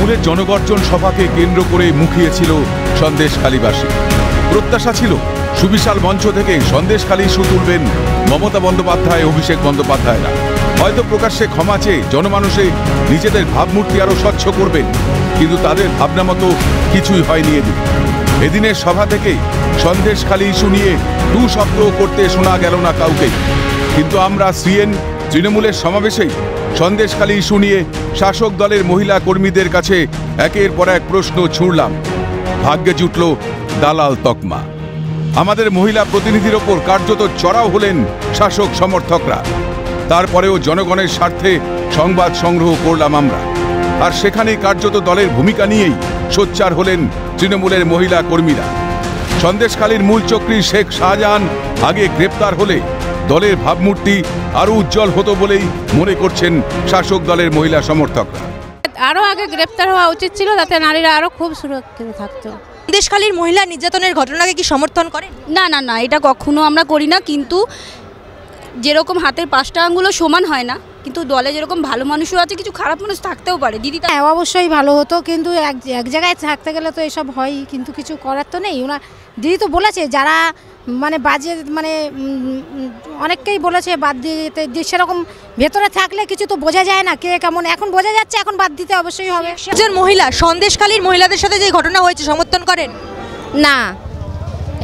তৃণমূলের জনগর্জন সভাকে কেন্দ্র করে মুখিয়েছিল সন্দেশখালীবাসী। প্রত্যাশা ছিল সুবিশাল মঞ্চ থেকে সন্দেশখালী ইস্যু তুলবেন মমতা বন্দ্যোপাধ্যায়, অভিষেক বন্দ্যোপাধ্যায়রা। হয়তো প্রকাশ্যে ক্ষমা চেয়ে জনমানুষে নিজেদের ভাবমূর্তি আরো স্বচ্ছ করবেন, কিন্তু তাদের ভাবনা মতো কিছুই হয়নি এদিন। এদিনের সভা থেকে সন্দেশখালী ইস্যু নিয়ে দু শব্দ করতে শোনা গেল না কাউকে। কিন্তু আমরা সিএন তৃণমূলের সমাবেশেই সন্দেশখালী ইস্যু নিয়ে শাসক দলের মহিলা কর্মীদের কাছে একের পর এক প্রশ্ন ছুড়লাম। ভাগ্যে জুটল দালাল তকমা। আমাদের মহিলা প্রতিনিধির ওপর কার্যত চড়াও হলেন শাসক সমর্থকরা। তারপরেও জনগণের স্বার্থে সংবাদ সংগ্রহ করলাম আমরা, আর সেখানেই কার্যত দলের ভূমিকা নিয়েই সোচ্চার হলেন তৃণমূলের মহিলা কর্মীরা। সন্দেশখালীর মূল চক্রী শেখ শাহজাহান আগে গ্রেপ্তার হলে দলের ভাবমূর্তি আরো উজ্জ্বল হতো বলেই মনে করছেন শাসক দলের মহিলা সমর্থকরা। আরো আগে গ্রেপ্তার হওয়া উচিত ছিল, তাতে নারীরা আরো খুব সুরক্ষিত থাকতো। সন্দেশখালীর মহিলা নির্যাতনের ঘটনাকে কি সমর্থন করেন? না না না, এটা কখনো আমরা করি না। কিন্তু যেরকম হাতের পাঁচটা আঙ্গুলও সমান হয় না, কিন্তু দলে যেরকম ভালো মানুষও আছে, কিছু খারাপ মানুষ থাকতেও পারে। দিদি হ্যাঁ, অবশ্যই ভালো হতো, কিন্তু এক জায়গায় থাকতে গেলে তো এসব হয়, কিন্তু কিছু করার তো নেই। ওরা দিদি তো বলেছে যারা মানে বাজে মানে অনেককেই বলেছে বাদ দিয়ে যেতে, সেরকম ভেতরে থাকলে কিছু তো বোঝা যায় না কে কেমন। এখন বোঝা যাচ্ছে, এখন বাদ দিতে অবশ্যই হবে। একজন মহিলা সন্দেশখালীর মহিলাদের সাথে যে ঘটনা হয়েছে সমর্থন করেন? না,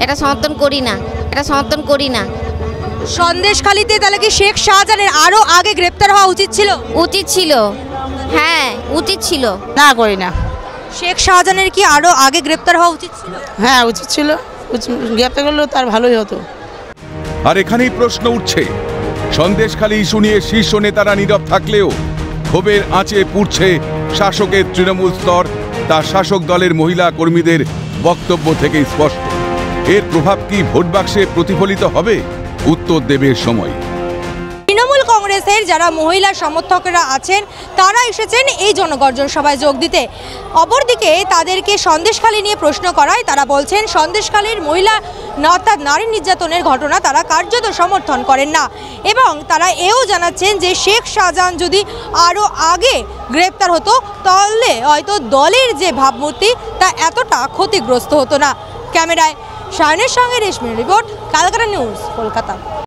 এটা সমর্থন করি না। সন্দেশখালীতে তাহলে কি শেখ শাহজাহানের আরো আগে গ্রেপ্তার হওয়া উচিত ছিল? হ্যাঁ, উচিত ছিল। না, করি না। শেখ শাহজাহানের কি আরো আগে গ্রেপ্তার হওয়া উচিত ছিল? হ্যাঁ, উচিত ছিল। গ্রেপ্তার করলেও তার ভালোই হতো। আর এখানেই প্রশ্ন উঠছে, সন্দেশখালী ইস্যু নিয়ে শীর্ষ নেতারা নীরব থাকলেও ক্ষোভের আঁচে পুড়ছে শাসকের তৃণমূল স্তর। তা শাসক দলের মহিলা কর্মীদের বক্তব্য থেকেই স্পষ্ট। এর প্রভাব কি ভোট বাক্সে প্রতিফলিত হবে? উত্তর দেবে সময়। তৃণমূল কংগ্রেসের যারা মহিলা সমর্থকরা আছেন তারা এসেছেন এই জনগর্জন সভায় যোগ দিতে। অপরদিকে তাদেরকে সন্দেশখালী নিয়ে প্রশ্ন করায় তারা বলছেন সন্দেশখালীর মহিলা অর্থাৎ নারী নির্যাতনের ঘটনা তারা কার্যত সমর্থন করেন না, এবং তারা এও জানাচ্ছেন যে শেখ শাহজাহান যদি আরও আগে গ্রেপ্তার হতো তাহলে হয়তো দলের যে ভাবমূর্তি তা এতটা ক্ষতিগ্রস্ত হতো না। ক্যামেরায় সায়নের সঙ্গে রেশমির রিপোর্ট, ক্যালকাটা নিউজ, কলকাতা।